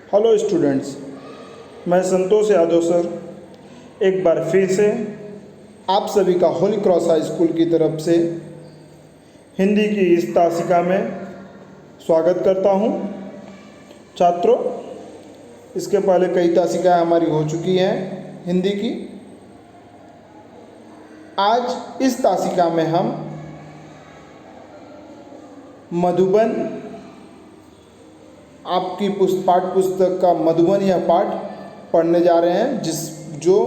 Hello students, मैं Santosh Yadav sir एक बार फिर से आप सभी का होली क्रॉस हाई स्कूल की तरफ से हिंदी की इस तासिका में स्वागत करता हूं। छात्रों, इसके पहले कई तासिकाएं हमारी हो चुकी हैं हिंदी की। आज इस तासिका में हम मधुबन आपकी पाठ्य पुस्तक का मधुबन यह पाठ पढ़ने जा रहे हैं, जो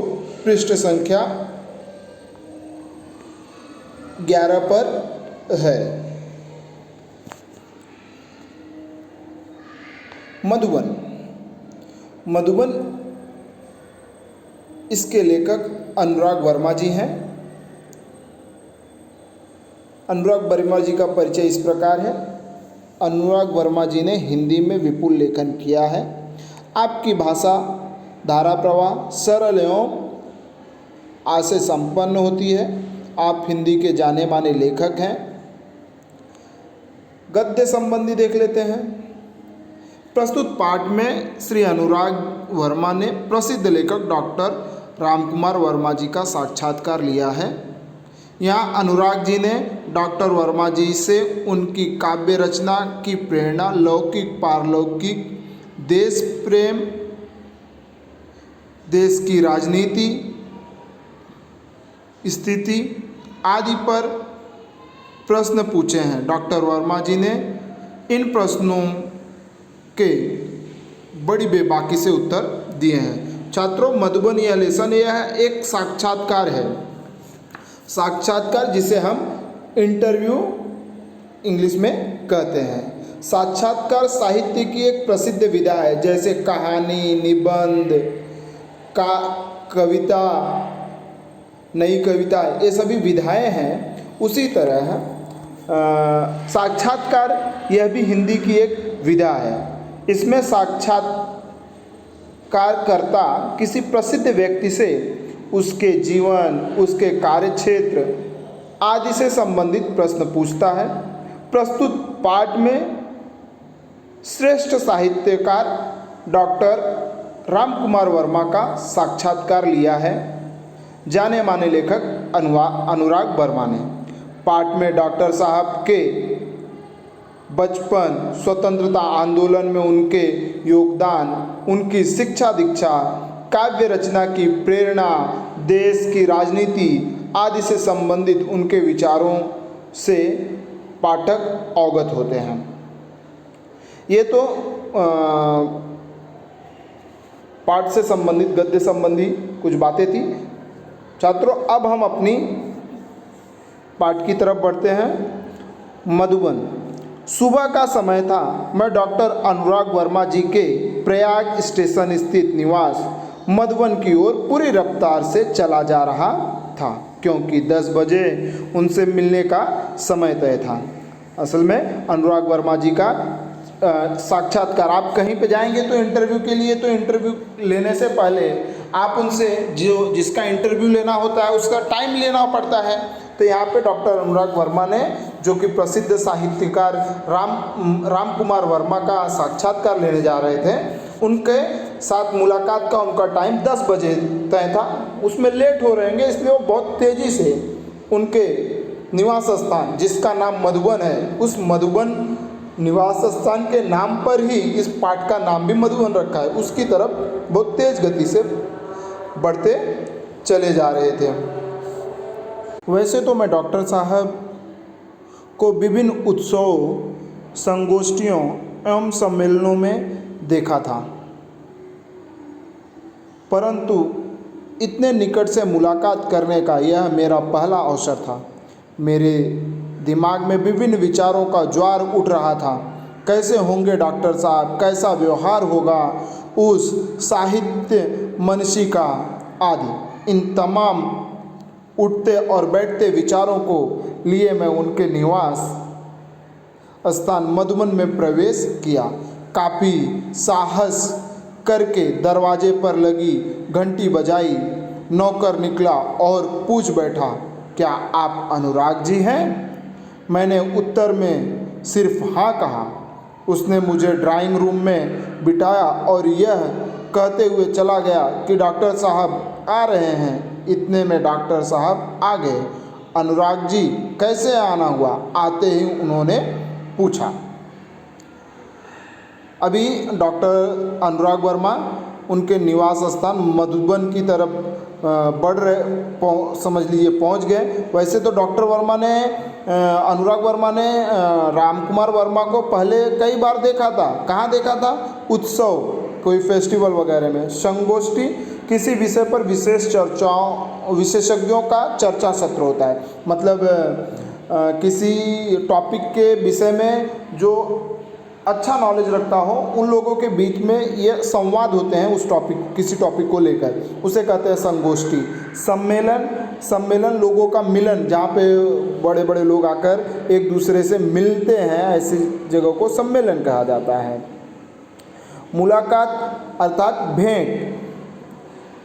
पृष्ठ संख्या 11 पर है। मधुबन इसके लेखक अनुराग वर्मा जी हैं। अनुराग वर्मा जी का परिचय इस प्रकार है। अनुराग वर्मा जी ने हिंदी में विपुल लेखन किया है। आपकी भाषा धारा प्रवाह सरल एवं आशय संपन्न होती है। आप हिंदी के जाने माने लेखक हैं। गद्य संबंधी देख लेते हैं। प्रस्तुत पाठ में श्री अनुराग वर्मा ने प्रसिद्ध लेखक डॉक्टर रामकुमार वर्मा जी का साक्षात्कार लिया है। यहाँ अनुराग जी ने डॉक्टर वर्मा जी से उनकी काव्य रचना की प्रेरणा, लौकिक पारलौकिक, देश प्रेम, देश की राजनीति स्थिति आदि पर प्रश्न पूछे हैं। डॉक्टर वर्मा जी ने इन प्रश्नों के बड़ी बेबाकी से उत्तर दिए हैं। छात्रों, मधुबन यह लेसन यह एक साक्षात्कार है। साक्षात्कार जिसे हम इंटरव्यू इंग्लिश में कहते हैं। साक्षात्कार साहित्य की एक प्रसिद्ध विधा है। जैसे कहानी, निबंध, कविता, नई कविता, ये सभी विधाएं हैं। उसी तरह साक्षात्कार यह भी हिंदी की एक विधा है। इसमें साक्षात्कारकर्ता किसी प्रसिद्ध व्यक्ति से उसके जीवन, उसके कार्यक्षेत्र आदि से संबंधित प्रश्न पूछता है। प्रस्तुत पाठ में श्रेष्ठ साहित्यकार डॉक्टर रामकुमार वर्मा का साक्षात्कार लिया है जाने माने लेखक अनुराग वर्मा ने। पाठ में डॉक्टर साहब के बचपन, स्वतंत्रता आंदोलन में उनके योगदान, उनकी शिक्षा दीक्षा, काव्य रचना की प्रेरणा, देश की राजनीति आदि से संबंधित उनके विचारों से पाठक अवगत होते हैं। ये तो पाठ से संबंधित, गद्य संबंधी कुछ बातें थी। छात्रों, अब हम अपनी पाठ की तरफ बढ़ते हैं। मधुबन। सुबह का समय था। मैं डॉक्टर अनुराग वर्मा जी के प्रयाग स्टेशन स्थित निवास मधुबन की ओर पूरी रफ्तार से चला जा रहा था, क्योंकि 10 बजे उनसे मिलने का समय तय था। असल में अनुराग वर्मा जी का साक्षात्कार, आप कहीं पे जाएंगे तो इंटरव्यू के लिए, तो इंटरव्यू लेने से पहले आप उनसे जिसका इंटरव्यू लेना होता है उसका टाइम लेना पड़ता है। तो यहाँ पे डॉक्टर अनुराग वर्मा ने, जो कि प्रसिद्ध साहित्यकार रामकुमार वर्मा का साक्षात्कार लेने जा रहे थे, उनके साथ मुलाकात का उनका टाइम 10 बजे तय था। उसमें लेट हो रहेंगे, इसलिए वो बहुत तेज़ी से उनके निवास स्थान, जिसका नाम मधुबन है, उस मधुबन निवास स्थान के नाम पर ही इस पाठ का नाम भी मधुबन रखा है, उसकी तरफ बहुत तेज़ गति से बढ़ते चले जा रहे थे। वैसे तो मैं डॉक्टर साहब को विभिन्न उत्सवों, संगोष्ठियों एवं सम्मेलनों में देखा था, परंतु इतने निकट से मुलाकात करने का यह मेरा पहला अवसर था। मेरे दिमाग में विभिन्न विचारों का ज्वार उठ रहा था। कैसे होंगे डॉक्टर साहब, कैसा व्यवहार होगा उस साहित्य मनीषी का, आदि इन तमाम उठते और बैठते विचारों को लिए मैं उनके निवास स्थान मधुबन में प्रवेश किया। काफ़ी साहस करके दरवाजे पर लगी घंटी बजाई। नौकर निकला और पूछ बैठा, क्या आप अनुराग जी हैं? मैंने उत्तर में सिर्फ हाँ कहा। उसने मुझे ड्राइंग रूम में बिठाया और यह कहते हुए चला गया कि डॉक्टर साहब आ रहे हैं। इतने में डॉक्टर साहब आ गए। अनुराग जी कैसे आना हुआ? आते ही उन्होंने पूछा। अभी डॉक्टर अनुराग वर्मा उनके निवास स्थान मधुबन की तरफ बढ़ रहे, समझ लीजिए पहुंच गए। वैसे तो डॉक्टर वर्मा ने अनुराग वर्मा ने रामकुमार वर्मा को पहले कई बार देखा था। कहाँ देखा था? उत्सव, कोई फेस्टिवल वगैरह में, संगोष्ठी, किसी विषय पर विशेष चर्चाओं, विशेषज्ञों का चर्चा सत्र होता है। मतलब किसी टॉपिक के विषय में जो अच्छा नॉलेज रखता हो उन लोगों के बीच में ये संवाद होते हैं उस टॉपिक, किसी टॉपिक को लेकर, उसे कहते हैं संगोष्ठी। सम्मेलन लोगों का मिलन, जहाँ पे बड़े बड़े लोग आकर एक दूसरे से मिलते हैं, ऐसी जगह को सम्मेलन कहा जाता है। मुलाकात अर्थात भेंट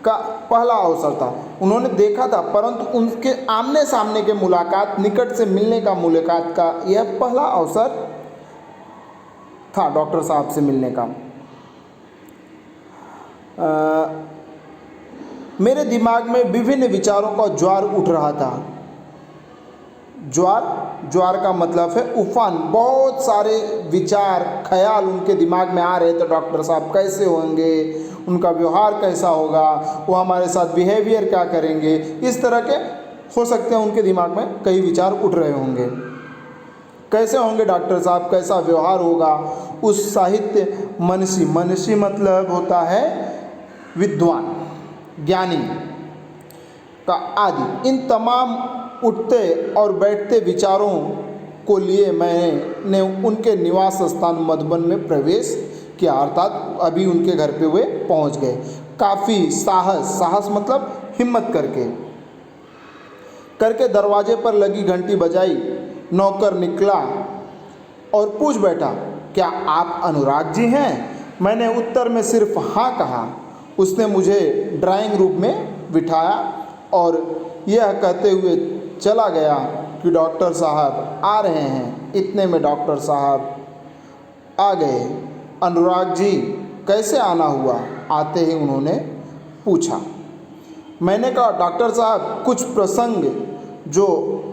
का पहला अवसर था। उन्होंने देखा था, परंतु उनके आमने सामने के मुलाकात, निकट से मिलने का मुलाकात का यह पहला अवसर था डॉक्टर साहब से मिलने का। मेरे दिमाग में विभिन्न विचारों का ज्वार उठ रहा था। ज्वार का मतलब है उफान। बहुत सारे विचार, ख्याल उनके दिमाग में आ रहे थे। डॉक्टर साहब कैसे होंगे, उनका व्यवहार कैसा होगा, वो हमारे साथ बिहेवियर क्या करेंगे, इस तरह के हो सकते हैं उनके दिमाग में कई विचार उठ रहे होंगे। कैसे होंगे डॉक्टर साहब, कैसा व्यवहार होगा, उस साहित्य मनीषी मतलब होता है विद्वान, ज्ञानी का आदि। इन तमाम उठते और बैठते विचारों को लिए मैंने उनके निवास स्थान मधुबन में प्रवेश किया, अर्थात अभी उनके घर पे वे पहुंच गए। काफ़ी साहस मतलब हिम्मत करके दरवाजे पर लगी घंटी बजाई। नौकर निकला और पूछ बैठा, क्या आप अनुराग जी हैं? मैंने उत्तर में सिर्फ हाँ कहा। उसने मुझे ड्राइंग रूम में बिठाया और यह कहते हुए चला गया कि डॉक्टर साहब आ रहे हैं। इतने में डॉक्टर साहब आ गए। अनुराग जी कैसे आना हुआ? आते ही उन्होंने पूछा। मैंने कहा, डॉक्टर साहब कुछ प्रसंग जो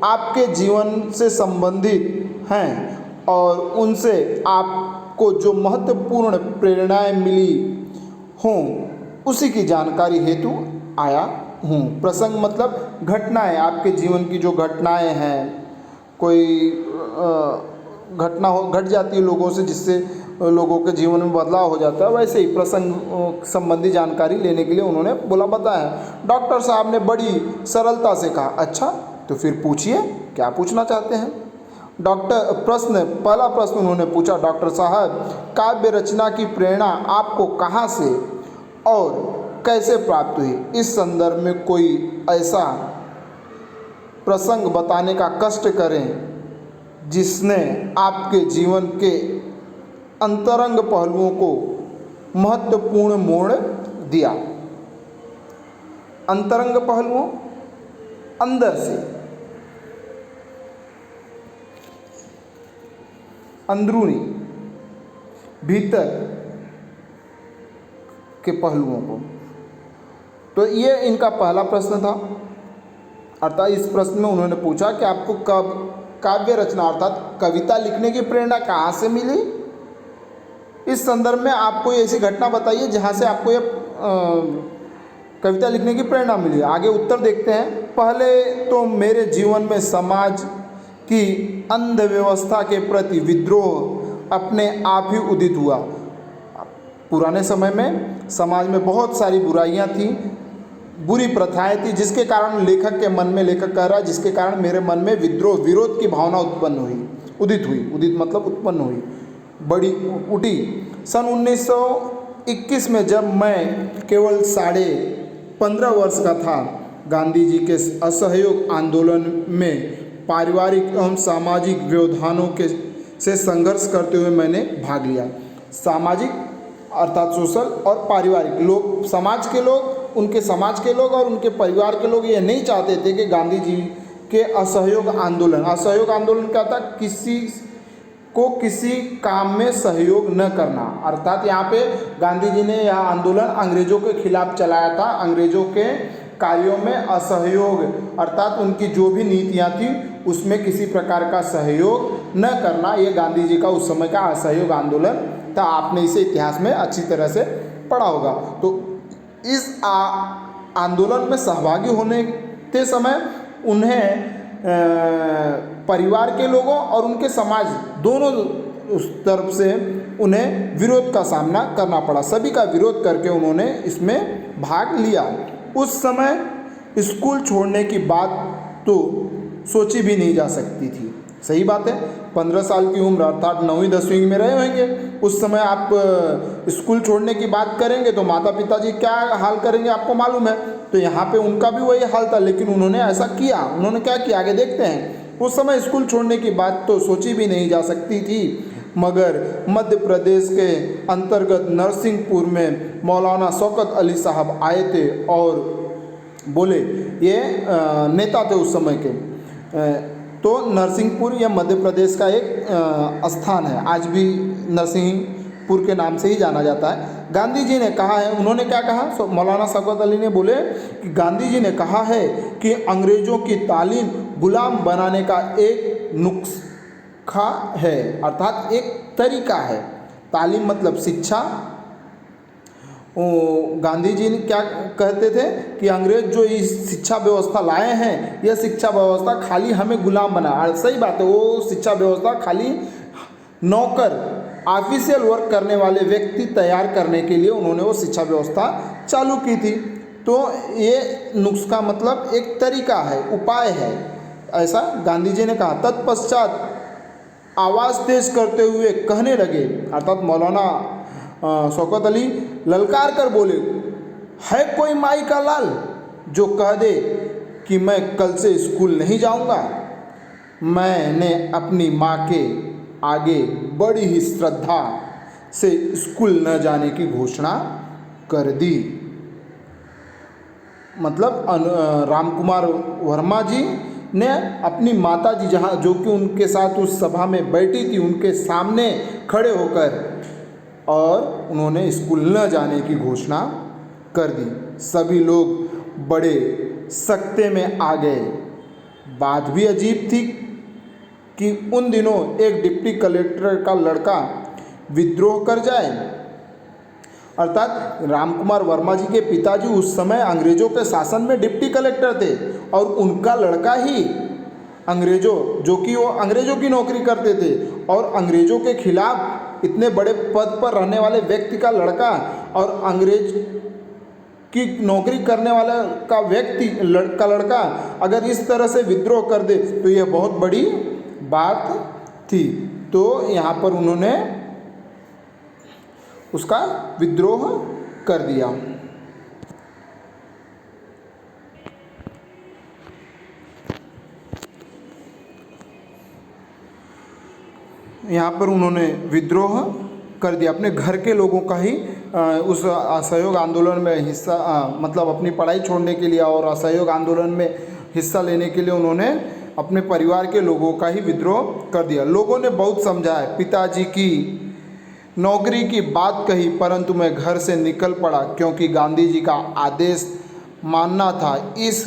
आपके जीवन से संबंधित हैं और उनसे आपको जो महत्वपूर्ण प्रेरणाएं मिली हों उसी की जानकारी हेतु आया हूँ। प्रसंग मतलब घटनाएं, आपके जीवन की जो घटनाएं हैं, कोई घटना घट जाती है लोगों से, जिससे लोगों के जीवन में बदलाव हो जाता है, वैसे ही प्रसंग संबंधी जानकारी लेने के लिए उन्होंने बोला बताया। डॉक्टर साहब ने बड़ी सरलता से कहा, अच्छा तो फिर पूछिए क्या पूछना चाहते हैं। पहला प्रश्न उन्होंने पूछा, डॉक्टर साहब काव्य रचना की प्रेरणा आपको कहाँ से और कैसे प्राप्त हुई? इस संदर्भ में कोई ऐसा प्रसंग बताने का कष्ट करें जिसने आपके जीवन के अंतरंग पहलुओं को महत्वपूर्ण मोड़ दिया। अंतरंग पहलुओं, अंदर से, अंदरूनी, भीतर के पहलुओं को। तो ये इनका पहला प्रश्न था। अर्थात इस प्रश्न में उन्होंने पूछा कि आपको कब काव्य रचना अर्थात कविता लिखने की प्रेरणा कहाँ से मिली? इस संदर्भ में आप कोई ऐसी घटना बताइए जहाँ से आपको ये कविता लिखने की प्रेरणा मिली। आगे उत्तर देखते हैं। पहले तो मेरे जीवन में समाज की अंधव्यवस्था के प्रति विद्रोह अपने आप ही उदित हुआ। पुराने समय में समाज में बहुत सारी बुराइयां थीं, बुरी प्रथाएं थी, जिसके कारण लेखक के मन में, लेखक कह रहा है, जिसके कारण मेरे मन में विद्रोह, विरोध की भावना उत्पन्न हुई, उदित मतलब उत्पन्न हुई, बड़ी उठी। सन 1921 में जब मैं केवल 15.5 वर्ष का था, गांधी जी के असहयोग आंदोलन में पारिवारिक एवं सामाजिक व्यवधानों के से संघर्ष करते हुए मैंने भाग लिया। सामाजिक अर्थात सोशल और पारिवारिक, लोग, समाज के लोग, उनके समाज के लोग और उनके परिवार के लोग ये नहीं चाहते थे कि गांधी जी के असहयोग आंदोलन क्या था? किसी को किसी काम में सहयोग न करना। अर्थात यहाँ पे गांधी जी ने यह आंदोलन अंग्रेजों के खिलाफ चलाया था। अंग्रेजों के कार्यों में असहयोग, अर्थात उनकी जो भी नीतियाँ थी उसमें किसी प्रकार का सहयोग न करना, ये गांधी जी का उस समय का असहयोग आंदोलन था। आपने इसे इतिहास में अच्छी तरह से पढ़ा होगा। तो इस आंदोलन में सहभागी होने के समय उन्हें परिवार के लोगों और उनके समाज दोनों उस तरफ से उन्हें विरोध का सामना करना पड़ा। सभी का विरोध करके उन्होंने इसमें भाग लिया। उस समय स्कूल छोड़ने की बात तो सोची भी नहीं जा सकती थी। सही बात है, 15 साल की उम्र अर्थात 9वीं 10वीं में रहे होंगे। उस समय आप स्कूल छोड़ने की बात करेंगे तो माता पिताजी क्या हाल करेंगे आपको मालूम है। तो यहाँ पे उनका भी वही हाल था, लेकिन उन्होंने ऐसा किया। उन्होंने क्या किया आगे देखते हैं। उस समय स्कूल छोड़ने की बात तो सोची भी नहीं जा सकती थी, मगर मध्य प्रदेश के अंतर्गत नरसिंहपुर में मौलाना शौकत अली साहब आए थे और बोले, ये नेता थे उस समय के। तो नरसिंहपुर यह मध्य प्रदेश का एक स्थान है, आज भी नरसिंहपुर के नाम से ही जाना जाता है। गांधी जी ने कहा है, उन्होंने क्या कहा, मौलाना शौकत अली ने बोले कि गांधी जी ने कहा है कि अंग्रेज़ों की तालीम गुलाम बनाने का एक नुस्खा है, अर्थात एक तरीका है। तालीम मतलब शिक्षा। गांधी जी ने क्या कहते थे कि अंग्रेज जो इस शिक्षा व्यवस्था लाए हैं, यह शिक्षा व्यवस्था खाली हमें गुलाम बना। सही बात है, वो शिक्षा व्यवस्था खाली नौकर ऑफिशियल वर्क करने वाले व्यक्ति तैयार करने के लिए उन्होंने वो शिक्षा व्यवस्था चालू की थी। तो ये नुस्खा मतलब एक तरीका है, उपाय है, ऐसा गांधी जी ने कहा। तत्पश्चात आवाज़ तेज करते हुए कहने लगे, अर्थात मौलाना शौकत अली ललकार कर बोले, है कोई माई का लाल जो कह दे कि मैं कल से स्कूल नहीं जाऊंगा। मैंने अपनी माँ के आगे बड़ी ही श्रद्धा से स्कूल न जाने की घोषणा कर दी। मतलब रामकुमार वर्मा जी ने अपनी माता जी जहाँ जो कि उनके साथ उस सभा में बैठी थी, उनके सामने खड़े होकर और उन्होंने स्कूल न जाने की घोषणा कर दी। सभी लोग बड़े सकते में आ गए। बात भी अजीब थी कि उन दिनों एक डिप्टी कलेक्टर का लड़का विद्रोह कर जाए। अर्थात रामकुमार वर्मा जी के पिताजी उस समय अंग्रेजों के शासन में डिप्टी कलेक्टर थे और उनका लड़का ही अंग्रेजों, जो कि वो अंग्रेजों की नौकरी करते थे और अंग्रेजों के खिलाफ इतने बड़े पद पर रहने वाले व्यक्ति का लड़का और अंग्रेज की नौकरी करने वाला का व्यक्ति का लड़का अगर इस तरह से विद्रोह कर दे तो यह बहुत बड़ी बात थी। तो यहाँ पर उन्होंने उसका विद्रोह कर दिया। यहाँ पर उन्होंने विद्रोह कर दिया, अपने घर के लोगों का ही उस असहयोग आंदोलन में हिस्सा मतलब अपनी पढ़ाई छोड़ने के लिए और असहयोग आंदोलन में हिस्सा लेने के लिए उन्होंने अपने परिवार के लोगों का ही विद्रोह कर दिया। लोगों ने बहुत समझाया, पिताजी की नौकरी की बात कही, परंतु मैं घर से निकल पड़ा क्योंकि गांधी जी का आदेश मानना था। इस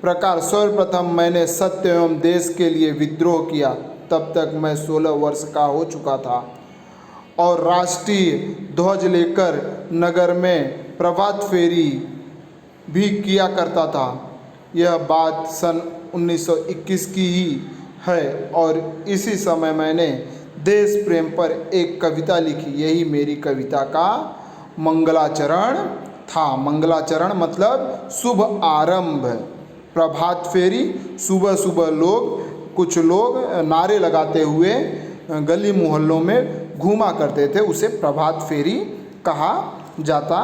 प्रकार सर्वप्रथम मैंने सत्य एवं देश के लिए विद्रोह किया। तब तक मैं 16 वर्ष का हो चुका था और राष्ट्रीय ध्वज लेकर नगर में प्रभात फेरी भी किया करता था। यह बात सन 1921 की ही है और इसी समय मैंने देश प्रेम पर एक कविता लिखी। यही मेरी कविता का मंगलाचरण था। मंगलाचरण मतलब शुभ आरंभ। प्रभात फेरी, सुबह सुबह कुछ लोग नारे लगाते हुए गली मोहल्लों में घूमा करते थे, उसे प्रभात फेरी कहा जाता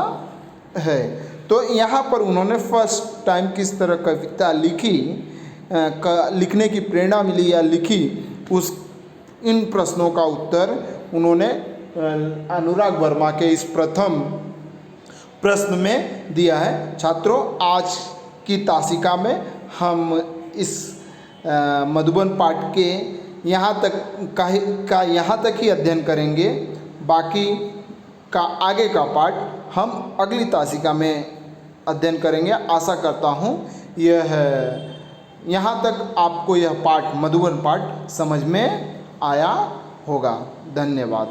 है। तो यहाँ पर उन्होंने फर्स्ट टाइम किस तरह कविता लिखी, लिखने की प्रेरणा मिली या लिखी, उस इन प्रश्नों का उत्तर उन्होंने अनुराग वर्मा के इस प्रथम प्रश्न में दिया है। छात्रों, आज की तासिका में हम इस मधुबन पाठ के यहाँ तक का यहाँ तक ही अध्ययन करेंगे। बाकी का आगे का पाठ हम अगली तासिका में अध्ययन करेंगे। आशा करता हूँ यहाँ तक आपको यह पाठ मधुबन पाठ समझ में आया होगा। धन्यवाद।